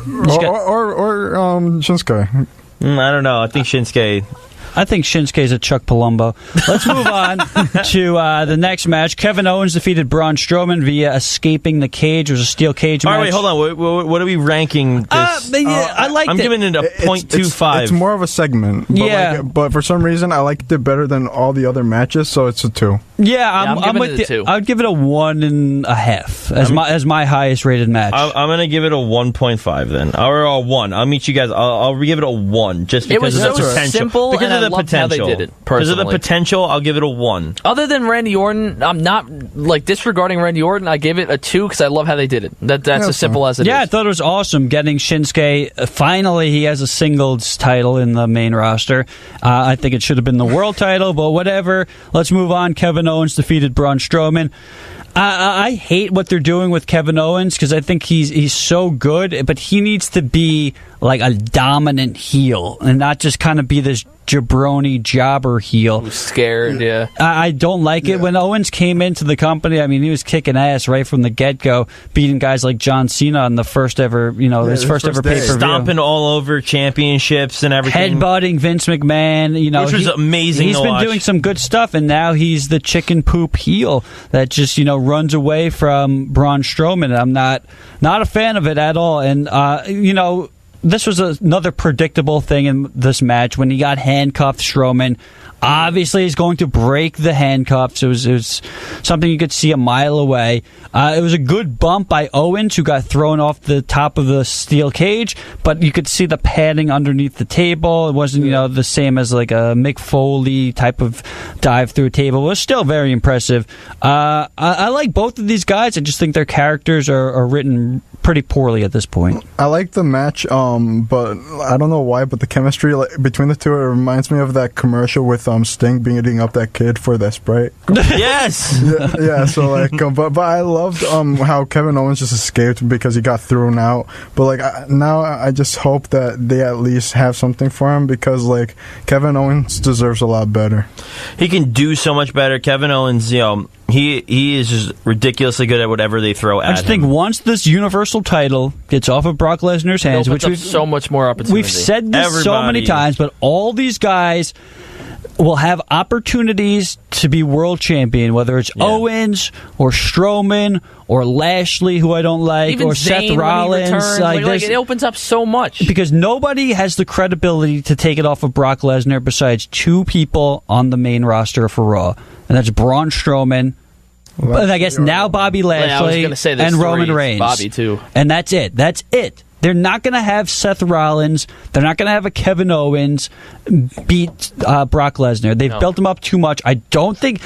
Or Shinsuke. I don't know. I think Shinsuke... I think Shinsuke's a Chuck Palumbo. Let's move on to the next match. Kevin Owens defeated Braun Strowman via escaping the cage. It was a steel cage match. All right, wait, hold on. What are we ranking this? I liked I'm giving it a 0.25. It's more of a segment. But but for some reason, I liked it better than all the other matches, so it's a 2. Yeah, I'm with you. 2. I would give it a 1.5 as my highest rated match. I'm going to give it a 1.5 then. Or a 1. I'll meet you guys. I'll give it a 1 just because of the potential. Simple, because and of the I loved potential. how they did it, because of the personally. potential, I'll give it a 1. Other than Randy Orton, I'm not disregarding Randy Orton. I gave it a 2 because I love how they did it. That's as simple as it is. Yeah, I thought it was awesome getting Shinsuke. Finally, he has a singles title in the main roster. I think it should have been the world title, but whatever. Let's move on. Kevin Owens defeated Braun Strowman. I hate what they're doing with Kevin Owens because I think he's so good, but he needs to be like a dominant heel and not just kind of be this jabroni jobber heel. Who's scared, yeah. I don't like it. When Owens came into the company, I mean, he was kicking ass right from the get-go, beating guys like John Cena on the first ever, his first ever pay-per-view. Stomping all over championships and everything. Headbutting Vince McMahon, which was amazing He's to been watch. doing some good stuff, and now he's the chicken poop heel that just, runs away from Braun Strowman. I'm not a fan of it at all. And, this was another predictable thing in this match when he got handcuffed. Strowman obviously is going to break the handcuffs. It was something you could see a mile away. It was a good bump by Owens, who got thrown off the top of the steel cage, but you could see the padding underneath the table. It wasn't the same as like a Mick Foley type of dive through a table. It was still very impressive. I like both of these guys. I just think their characters are written pretty poorly at this point. I like the match, but I don't know why, but the chemistry between the two, it reminds me of that commercial with Sting beating up that kid for that Sprite. Yes! yeah, so but I loved how Kevin Owens just escaped because he got thrown out. But now I just hope that they at least have something for him because Kevin Owens deserves a lot better. He can do so much better. Kevin Owens, he is just ridiculously good at whatever they throw at him. I just think once this Universal title gets off of Brock Lesnar's hands, which we've so much more opportunity. We've said this so many times, but all these guys will have opportunities to be world champion, whether it's Owens or Strowman or Lashley, who I don't like, even or Zayn Seth Rollins. It opens up so much. Because nobody has the credibility to take it off of Brock Lesnar besides 2 people on the main roster for Raw, and that's Braun Strowman. But I guess now Bobby Lashley and Roman Reigns. Bobby too. And that's it. That's it. They're not going to have Seth Rollins. They're not going to have a Kevin Owens beat Brock Lesnar. They've built him up too much. I don't think...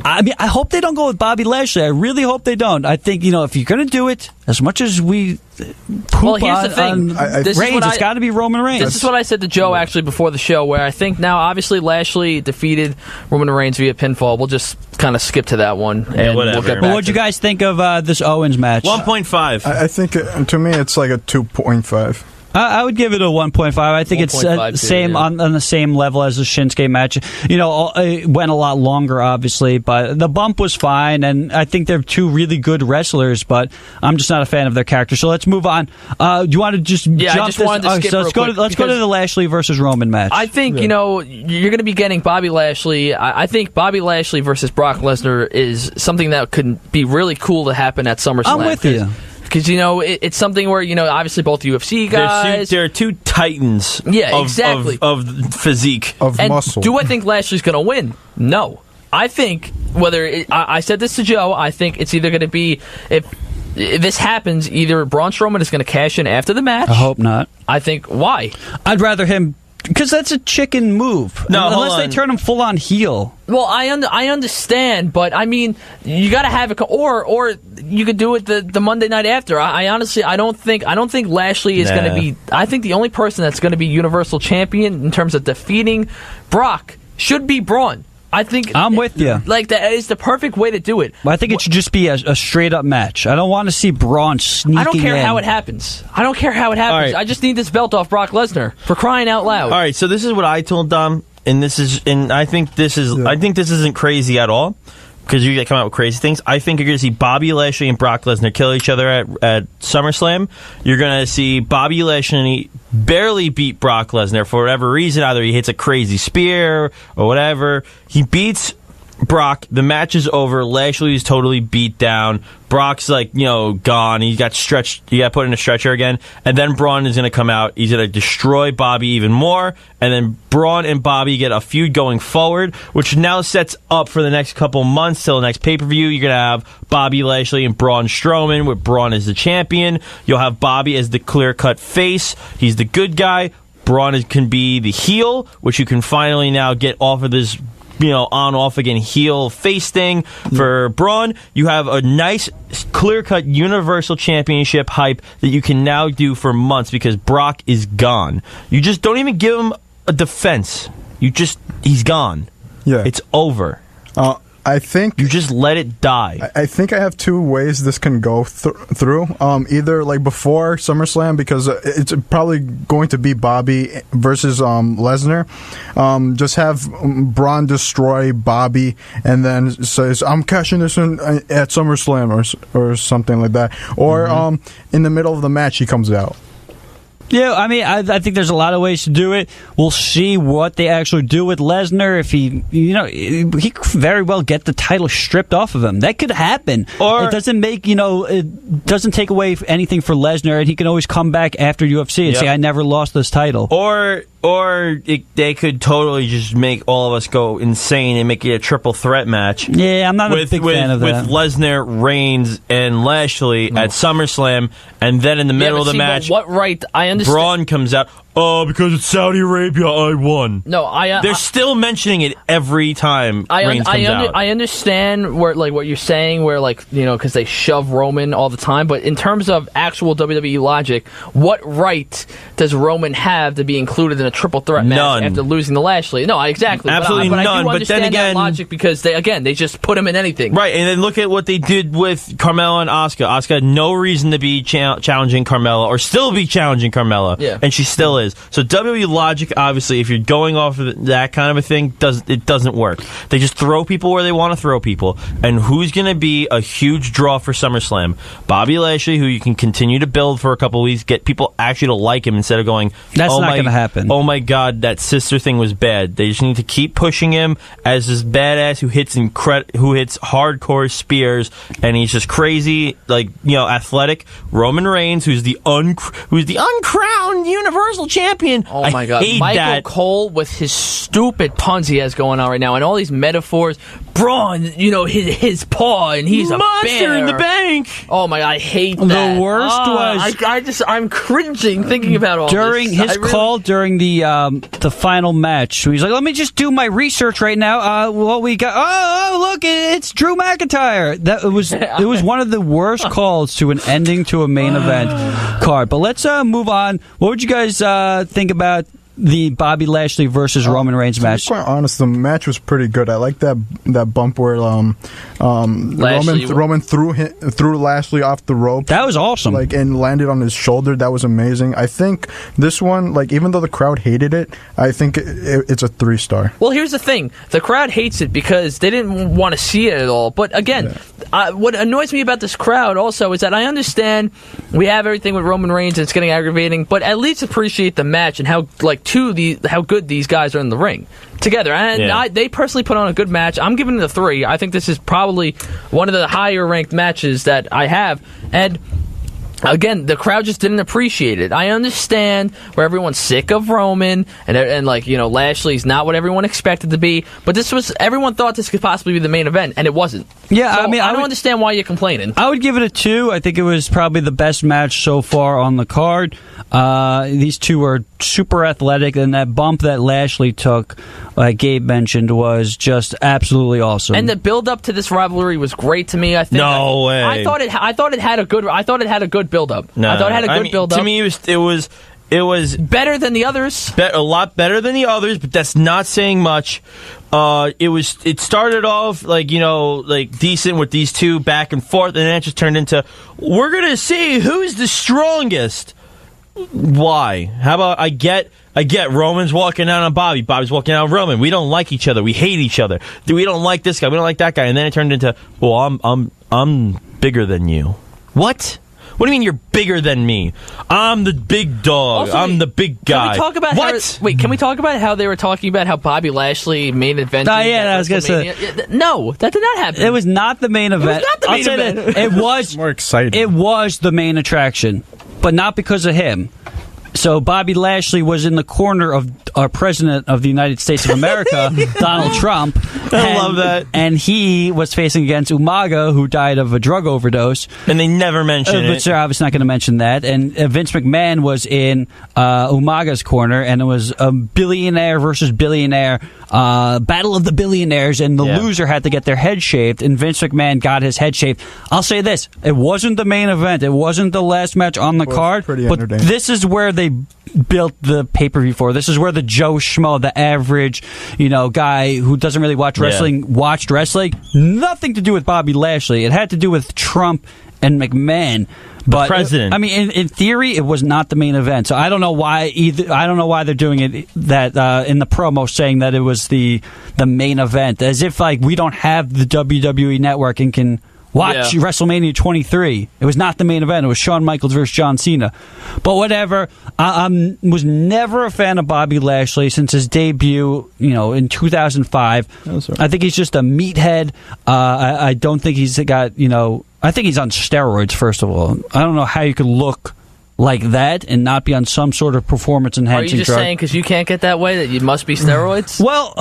I mean, I hope they don't go with Bobby Lashley. I really hope they don't. I think, if you're going to do it, as much as we poop here's the thing. Reigns, it's got to be Roman Reigns. This is what I said to Joe, actually, before the show, where I think now, obviously, Lashley defeated Roman Reigns via pinfall. We'll just kind of skip to that one. And whatever. We'll get what'd you guys think of this Owens match? 1.5. I think, to me, it's like a 2.5. I would give it a 1.5. I think it's same on the same level as the Shinsuke match. It went a lot longer, obviously, but the bump was fine, and I think they're 2 really good wrestlers, but I'm just not a fan of their characters. So let's move on. Do you want to just jump I just wanted to skip let's go to the Lashley versus Roman match. I think, you're going to be getting Bobby Lashley. I think Bobby Lashley versus Brock Lesnar is something that could be really cool to happen at SummerSlam. I'm with you. Because, it's something where, obviously both UFC guys... There are 2 titans exactly. of physique. Of muscle. Do I think Lashley's going to win? No. I think, I said this to Joe, I think it's either going to be... If this happens, either Braun Strowman is going to cash in after the match. I hope not. I think, why? I'd rather him... Because that's a chicken move. No, unless they turn him full on heel. Well, I understand, but I mean, you got to have it, or you could do it the Monday night after. I honestly, I don't think Lashley is going to be. I think the only person that's going to be Universal Champion in terms of defeating Brock should be Braun. I think I'm with you. That is the perfect way to do it. I think it should just be a straight up match. I don't want to see Braun sneaking in. I don't care how it happens. Right. I just need this belt off Brock Lesnar, for crying out loud. All right, so this is what I told Dom, and I think this isn't crazy at all. because you come out with crazy things. I think you're going to see Bobby Lashley and Brock Lesnar kill each other at SummerSlam. You're going to see Bobby Lashley barely beat Brock Lesnar for whatever reason. Either he hits a crazy spear or whatever. He beats Brock. The match is over. Lashley is totally beat down. Brock's gone. He got stretched. He got put in a stretcher again. And then Braun is going to come out. He's going to destroy Bobby even more. And then Braun and Bobby get a feud going forward, which now sets up for the next couple months till the next pay-per-view. You're going to have Bobby Lashley and Braun Strowman with Braun as the champion. You'll have Bobby as the clear-cut face. He's the good guy. Braun can be the heel, which you can finally now get off of this on-off again heel face thing for Braun. You have a nice clear-cut Universal Championship hype that you can now do for months because Brock is gone. You just don't even give him a defense. He's gone. Yeah. It's over. I think you just let it die. I think I have two ways this can go through. Either like before SummerSlam, because it's probably going to be Bobby versus Lesnar. Just have Braun destroy Bobby, and then says, "I'm cashing this in at SummerSlam," or something like that. Or in the middle of the match, he comes out. Yeah, I mean, I think there's a lot of ways to do it. We'll see what they actually do with Lesnar. If he could very well get the title stripped off of him. That could happen. Or it doesn't make, it doesn't take away anything for Lesnar, and he can always come back after UFC and say, I never lost this title. Or they could totally just make all of us go insane and make it a triple threat match. Yeah, I'm not a big fan of that. With Lesnar, Reigns, and Lashley at SummerSlam, and then in the middle of the match, what right? I understand. Braun comes out. Oh, because it's Saudi Arabia, I won. No, they're still mentioning it every time Reigns comes out. I understand where what you're saying, where because they shove Roman all the time. But in terms of actual WWE logic, what right does Roman have to be included in a triple threat match after losing to Lashley? No, exactly. Absolutely but none. I do understand then again, that logic because they just put him in anything. Right, and then look at what they did with Carmella and Asuka. Asuka had no reason to be challenging Carmella or still be challenging Carmella, and she still is. So WWE logic, obviously, if you're going off of that kind of a thing, it doesn't work. They just throw people where they want to throw people. And who's going to be a huge draw for SummerSlam? Bobby Lashley, who you can continue to build for a couple of weeks, get people actually to like him instead of going, that's not going to happen. Oh my God, that sister thing was bad. They just need to keep pushing him as this badass who hits hardcore spears, and he's just crazy, athletic. Roman Reigns, who's the uncrowned Universal Champion. Oh my God, Michael Cole with his stupid puns he has going on right now, and all these metaphors. Braun, his paw, and he's Monster a bear in the bank. Oh my God, I hate that. The worst was I'm cringing thinking about all during this. his call during the final match. He's like, "Let me just do my research right now. What we got? Oh, look, it's Drew McIntyre." It was one of the worst calls to an ending to a main event card. But let's move on. What would you guys think about the Bobby Lashley versus Roman Reigns match? To be quite honest, the match was pretty good. I like that bump where Roman threw Lashley off the rope. That was awesome. And landed on his shoulder. That was amazing. I think this one, even though the crowd hated it, I think it's a 3-star. Well, here's the thing: the crowd hates it because they didn't want to see it at all. But again, what annoys me about this crowd also is that I understand we have everything with Roman Reigns and it's getting aggravating, but at least appreciate the match and how good these guys are in the ring together. And they personally put on a good match. I'm giving it a 3. I think this is probably one of the higher ranked matches that I have. And again, the crowd just didn't appreciate it. I understand where everyone's sick of Roman and Lashley's not what everyone expected to be, but everyone thought this could possibly be the main event, and it wasn't. Yeah, so I don't understand why you're complaining. I would give it a 2. I think it was probably the best match so far on the card. These two are super athletic, and that bump that Lashley took, like Gabe mentioned, was just absolutely awesome. And the build up to this rivalry was great to me. I think. No way. I thought it had a good build up. No, I thought it had a good build up. To me, it was better than the others. A lot better than the others, but that's not saying much. It started off decent with these two back and forth, and then it just turned into, we're gonna see who's the strongest. Why? How about I get I get Roman's walking out on Bobby. Bobby's walking out on Roman. We don't like each other. We hate each other. We don't like this guy. We don't like that guy. And then it turned into, well, I'm bigger than you. What? What do you mean you're bigger than me? I'm the big dog. Also, I'm the big guy. Can we talk about what? Can we talk about how they were talking about how Bobby Lashley main event? I was going to say. No, that did not happen. It was not the main event. It was not the main event. It was more exciting. It was the main attraction, but not because of him. So Bobby Lashley was in the corner of our President of the United States of America, Donald Trump. I love that. And he was facing against Umaga, who died of a drug overdose. And they never mentioned it. But they're obviously not going to mention that. And Vince McMahon was in Umaga's corner, and it was a billionaire versus billionaire battle of the billionaires, and the loser had to get their head shaved, and Vince McMahon got his head shaved. I'll say this. It wasn't the main event. It wasn't the last match on the card. But this is where they built the pay-per-view for. This is where the Joe Schmo, the average, guy who doesn't really watch wrestling, watched wrestling. Nothing to do with Bobby Lashley. It had to do with Trump and McMahon. But president. I mean, in theory, it was not the main event. So I don't know why either. I don't know why they're doing it that in the promo, saying that it was the main event, as if like we don't have the WWE Network and can watch WrestleMania 23. It was not the main event. It was Shawn Michaels versus John Cena. But whatever. I was never a fan of Bobby Lashley since his debut, in 2005. I think he's just a meathead. I don't think he's got, I think he's on steroids, first of all. I don't know how you could look like that and not be on some sort of performance-enhancing drug. Are you just saying because you can't get that way that you must be steroids? Well,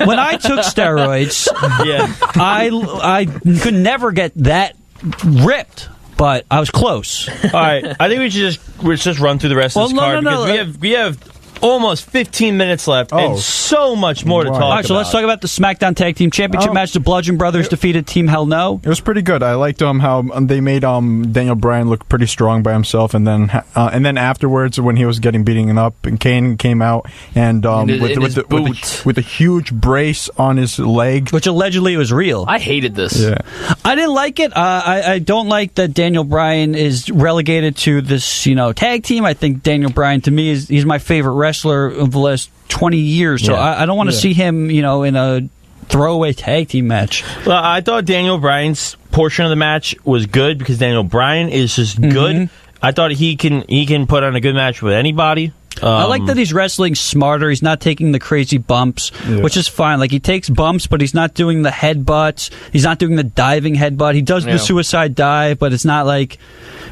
when I took steroids, I could never get that ripped, but I was close. All right, I think we should just run through the rest of this card because we have almost 15 minutes left and so much more to talk about. All right, so let's talk about the SmackDown Tag Team Championship match. The Bludgeon Brothers defeated Team Hell No. It was pretty good. I liked how they made Daniel Bryan look pretty strong by himself, and then afterwards when he was getting beaten up, and Kane came out and with a huge brace on his leg, which allegedly was real. I hated this. Yeah, I didn't like it. I don't like that Daniel Bryan is relegated to this tag team. I think Daniel Bryan, to me, he's my favorite wrestler of the last 20 years, so I don't want to see him, in a throwaway tag team match. Well, I thought Daniel Bryan's portion of the match was good because Daniel Bryan is just good. I thought he can put on a good match with anybody. I like that he's wrestling smarter. He's not taking the crazy bumps, which is fine. Like, he takes bumps, but he's not doing the headbutts. He's not doing the diving headbutt. He does the suicide dive, but it's not like,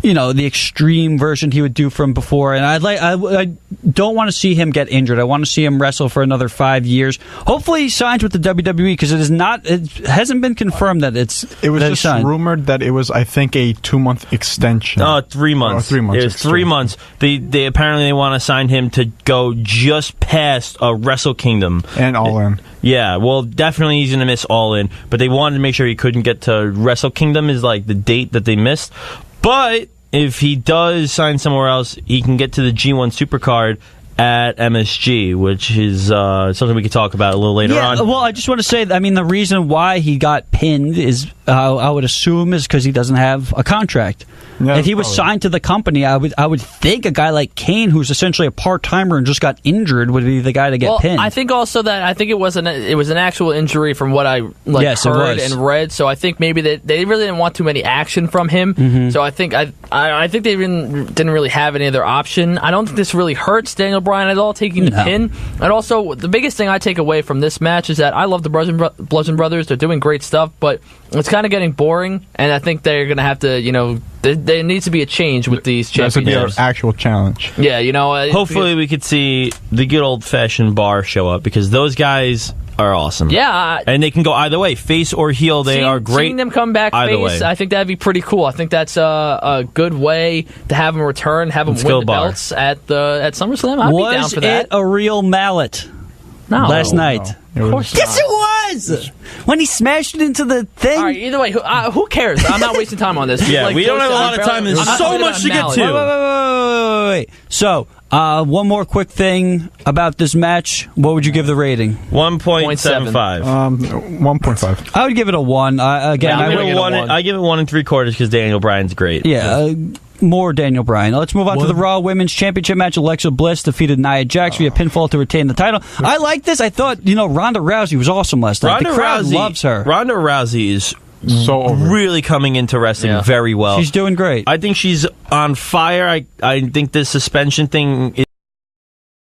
the extreme version he would do from before. And I don't want to see him get injured. I want to see him wrestle for another 5 years. Hopefully he signs with the WWE, because it hasn't been confirmed that it was just rumored that it was, I think, a 2-month extension. 3 months. 3 months. It was 3 months. They apparently want to sign him to go just past Wrestle Kingdom and All In. Yeah, well, definitely he's going to miss All In, but they wanted to make sure he couldn't get to Wrestle Kingdom is like the date that they missed. But if he does sign somewhere else, he can get to the G1 Supercard at MSG, which is something we could talk about a little later on. Well, I just want to say, the reason why he got pinned is, I would assume, is because he doesn't have a contract. Yeah, if he was signed to the company, I would think a guy like Kane, who's essentially a part-timer and just got injured, would be the guy to get pinned. I think also that it was an actual injury from what I heard and read. So I think maybe they really didn't want too many action from him. So I think I think they didn't really have any other option. I don't think this really hurts Daniel Bryan at all, taking the pin. And also, the biggest thing I take away from this match is that I love the Bludgeon Brothers. They're doing great stuff, but it's kind of getting boring, and I think they're going to have to, there needs to be a change with these championships. That should be our actual challenge. Yeah, hopefully we could see the good old-fashioned bar show up, because those guys are awesome. Yeah. And they can go either way, face or heel. They are great. Seeing them come back face, I think that'd be pretty cool. I think that's a good way to have them return, have them win the belts at SummerSlam. I'd be down for that. Was it a real mallet? No. Last night. No. Of course yes, it was! When he smashed it into the thing. All right, either way, who cares? I'm not wasting time on this. Yeah, we don't have a lot of time. There's so much to get to. Wait. So, one more quick thing about this match. What would you give the rating? 1.75. 1.5. I would give it a 1. I give it 1 3/4 because Daniel Bryan's great. Yeah. more Daniel Bryan. Let's move on to the Raw Women's Championship match. Alexa Bliss defeated Nia Jax via pinfall to retain the title. I like this. I thought, Ronda Rousey was awesome last night. The crowd loves her. Ronda Rousey is so really coming into wrestling very well. She's doing great. I think she's on fire. I think this suspension thing